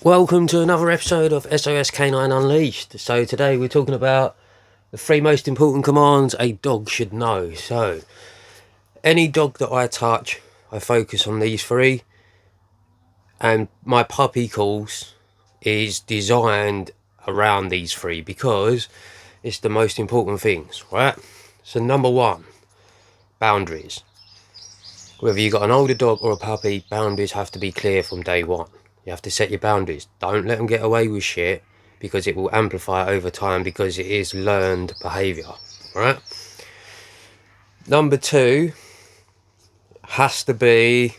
Welcome to another episode of SOS Canine Unleashed. So today we're talking about the 3 most important commands a dog should know. So any dog that I touch, I focus on these 3, and my puppy calls is designed around these 3 because it's the most important things, right? So number 1, boundaries. Whether you got an older dog or a puppy, boundaries have to be clear from day 1. You have to set your boundaries. Don't let them get away with shit, because it will amplify over time, because it is learned behaviour, right? Number 2 has to be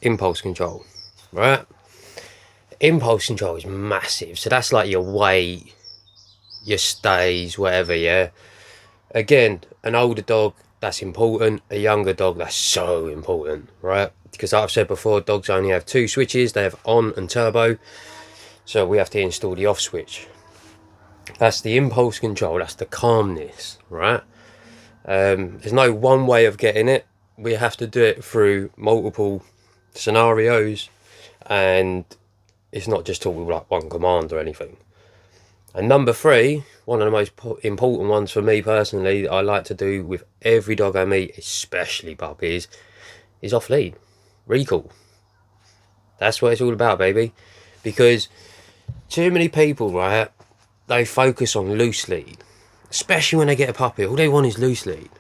impulse control, right? Impulse control is massive. So that's like your weight, your stays, whatever, yeah? Again, an older dog, that's important. A younger dog, that's so important, right? Because like I've said before, dogs only have 2 switches. They have on and turbo. So we have to install the off switch. That's the impulse control. That's the calmness, right? There's no one way of getting it. We have to do it through multiple scenarios. And it's not just talking like one command or anything. And number 3, one of the most important ones for me personally, that I like to do with every dog I meet, especially puppies, is off lead, recall. That's what it's all about, baby. Because too many people, right, they focus on loose lead, especially when they get a puppy. All they want is loose lead.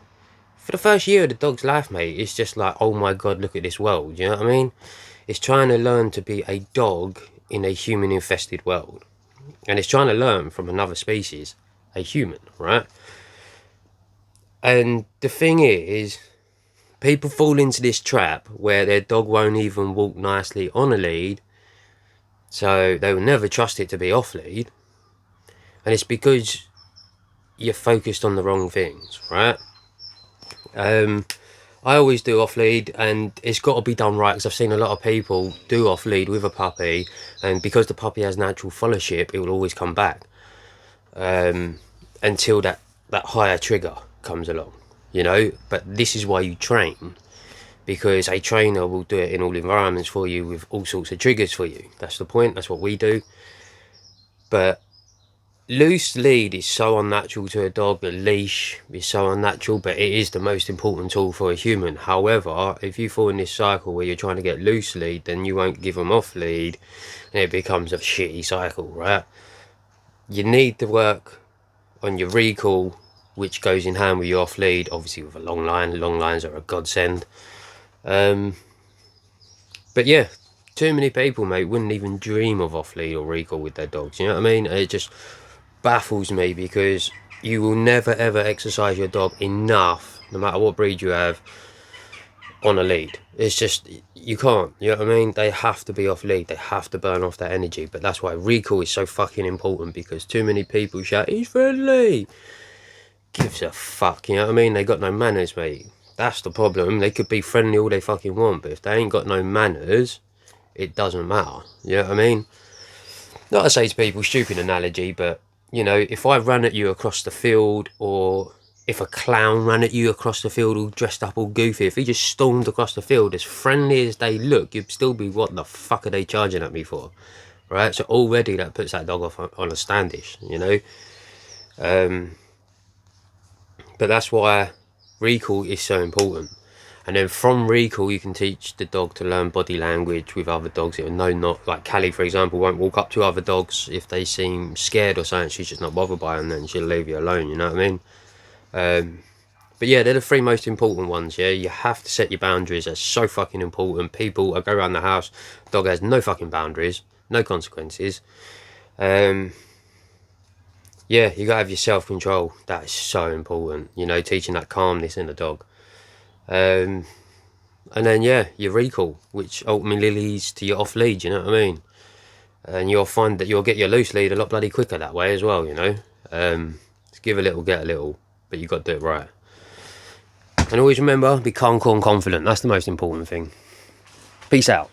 For the first year of the dog's life, mate, it's just like, oh my god, look at this world. You know what I mean? It's trying to learn to be a dog in a human infested world. And it's trying to learn from another species, a human, right? And the thing is, people fall into this trap where their dog won't even walk nicely on a lead, so they will never trust it to be off lead. And it's because you're focused on the wrong things, right? I always do off lead, and it's got to be done right, because I've seen a lot of people do off lead with a puppy, and because the puppy has natural followership, it will always come back until that higher trigger comes along, you know. But this is why you train, because a trainer will do it in all environments for you with all sorts of triggers for you. That's the point. That's what we do. But loose lead is so unnatural to a dog. The leash is so unnatural, but it is the most important tool for a human. However, if you fall in this cycle where you're trying to get loose lead, then you won't give them off lead, and it becomes a shitty cycle, right? You need to work on your recall, which goes in hand with your off lead, obviously with a long line. Long lines are a godsend. But yeah, too many people, mate, wouldn't even dream of off lead or recall with their dogs. You know what I mean? It just baffles me, because you will never ever exercise your dog enough, no matter what breed you have, on a lead. It's just, you can't, you know what I mean? They have to be off lead. They have to burn off that energy. But that's why recall is so fucking important, because too many people shout, he's friendly. Gives a fuck, you know what I mean? They got no manners, mate. That's the problem. They could be friendly all they fucking want, but if they ain't got no manners, it doesn't matter. You know what I mean? Not to say to people, stupid analogy, but you know, if I run at you across the field, or if a clown ran at you across the field all dressed up all goofy, if he just stormed across the field, as friendly as they look, you'd still be, what the fuck are they charging at me for? Right? So already that puts that dog off on a standish, you know? But that's why recall is so important. And then from recall, you can teach the dog to learn body language with other dogs. It will know not, like Callie, for example, won't walk up to other dogs if they seem scared or something. She's just not bothered by them, then she'll leave you alone, you know what I mean? But yeah, they're the 3 most important ones, yeah? You have to set your boundaries. That's so fucking important. People, I go around the house, dog has no fucking boundaries, no consequences. Yeah, you gotta have your self-control. That is so important, you know, teaching that calmness in the dog. And then yeah, your recall, which ultimately leads to your off lead, you know what I mean? And you'll find that you'll get your loose lead a lot bloody quicker that way as well, you know? Give a little, get a little, but you got to do it right. And always remember, be calm, cool and confident. That's the most important thing. Peace out.